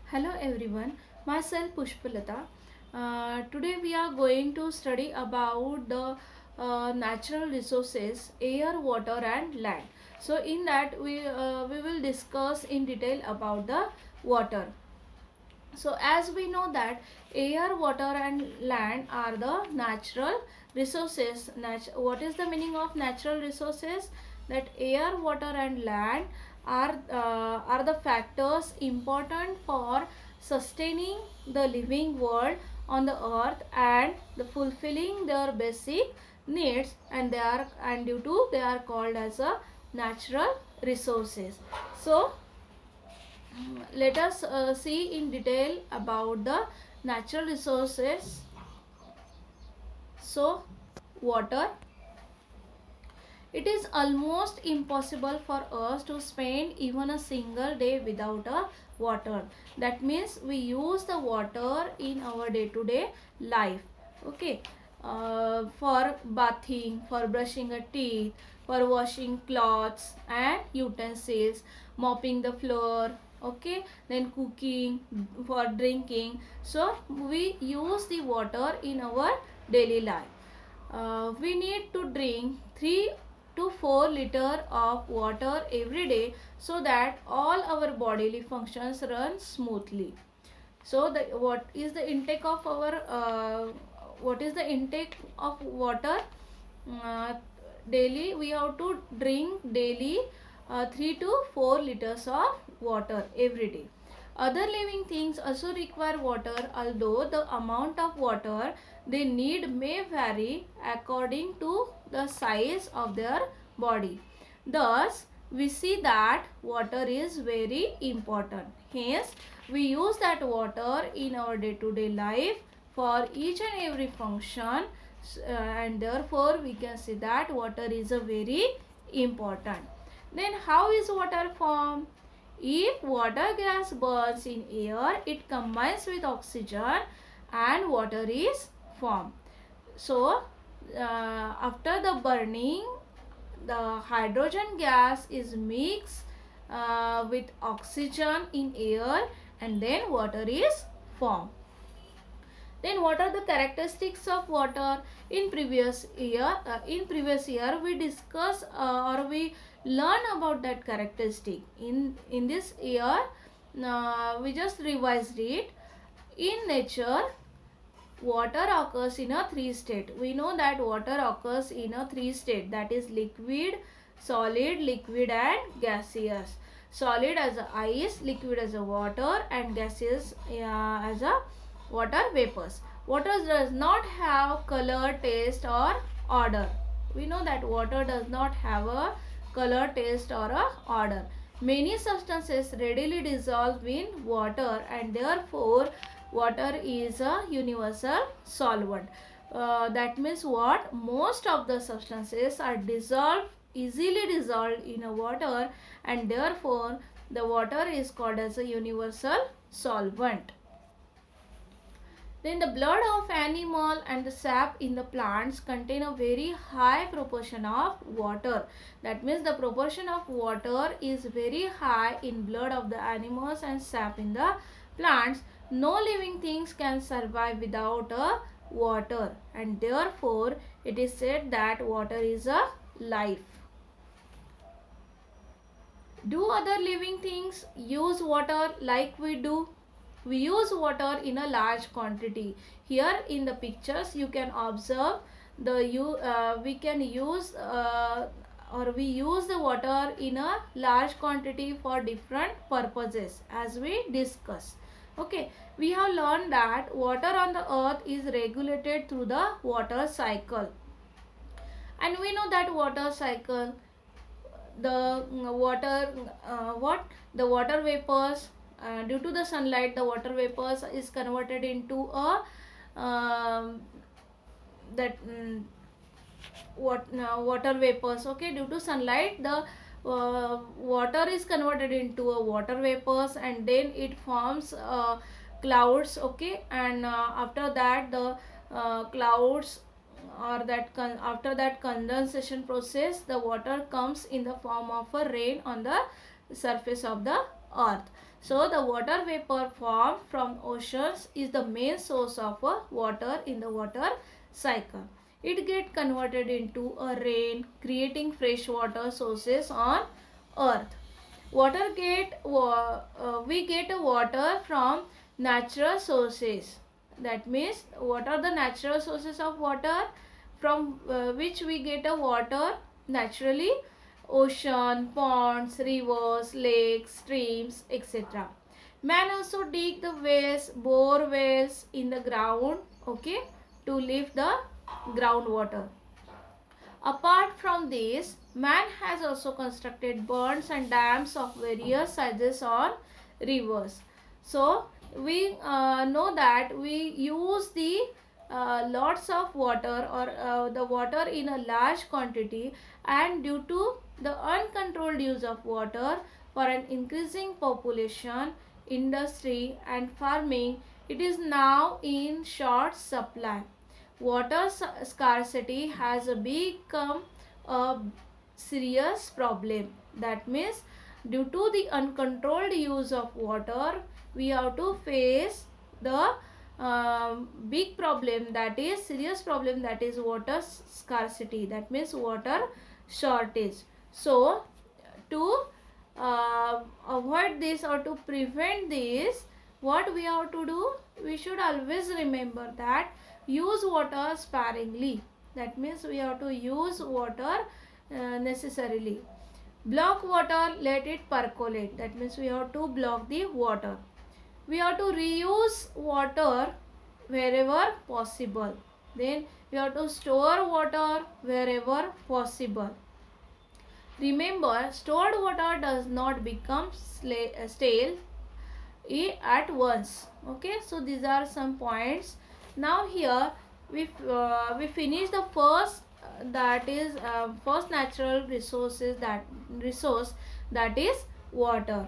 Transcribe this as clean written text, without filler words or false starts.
Hello everyone, myself Pushpalata. Today we are going to study about the natural resources air, water and land. So in that we will discuss in detail about the water. So as we know that air, water and land are the natural resources. What is the meaning of natural resources? That air, water and land are the factors important for sustaining the living world on the earth and the fulfilling their basic needs, and due to they are called as a natural resources. So let us see in detail about the natural resources. So water, it is almost impossible for us to spend even a single day without a water. That means we use the water in our day to day life. Okay, for bathing, for brushing our teeth, for washing clothes and utensils, mopping the floor, okay, then cooking, for drinking. So we use the water in our daily life. We need to drink 3 to 4 liter of water every day so that all our bodily functions run smoothly. So what is the intake of water? uh, Daily we have to drink daily 3 to 4 liters of water every day. Other living things also require water, although the amount of water they need may vary according to the size of their body. Thus we see that water is very important. Hence we use that water in our day to day life for each and every function, and therefore we can say that water is a very important. Then how is water formed? If water gas burns in air, it combines with oxygen and water is formed. So after the burning, the hydrogen gas is mixed with oxygen in air, and then water is formed. Then what are the characteristics of water? In previous year we discuss or we learn about that characteristic. In this year we just revised it. In nature, water occurs in a three state. We know that water occurs in a three state, that is liquid, solid, liquid and gaseous. Solid as a ice, liquid as a water and gaseous as a water vapors. Water does not have color, taste or odor. We know that water does not have a color, taste or a odor. Many substances readily dissolve in water, and therefore water is a universal solvent. That means what? Most of the substances are easily dissolved in a water, and therefore the water is called as a universal solvent. Then the blood of animal and the sap in the plants contain a very high proportion of water. That means the proportion of water is very high in blood of the animals and sap in the plants. No living things can survive without a water, and therefore it is said that water is a life. Do other living things use water like we do? We use water in a large quantity. Here in the pictures you can observe we can use or we use the water in a large quantity for different purposes, as we discuss. Okay, we have learned that water on the earth is regulated through the water cycle, and we know that water cycle, the water what the water vapors, due to the sunlight the water vapors is converted into a that water vapors. Okay, due to sunlight the water is converted into a water vapors, and then it forms clouds. Okay, and after that the clouds, or after that condensation process, the water comes in the form of a rain on the surface of the earth. So the water vapor formed from oceans is the main source of water in the water cycle. It gets converted into a rain, creating freshwater sources on earth. We get water from natural sources. That means what are the natural sources of water from which we get a water naturally? Ocean, ponds, rivers, lakes, streams, etc. Man also dig the wells, bore wells in the ground, okay, to lift the groundwater. Apart from this, man has also constructed bunds and dams of various sizes on rivers. So we know that we use the lots of water or the water in a large quantity, and due to the uncontrolled use of water for an increasing population, industry and farming, it is now in short supply. Water scarcity has become a serious problem. That means due to the uncontrolled use of water, we have to face the big problem, that is serious problem, that is water scarcity, that means water shortage. So to avoid this or to prevent this, what we have to do, we should always remember that use water sparingly. That means we have to use water necessarily. Block water, let it percolate. That means we have to block the water. We have to reuse water wherever possible. Then we have to store water wherever possible. Remember, stored water does not become stale at once. Okay, so these are some points. Now here we finish the first that is first natural resource that is water.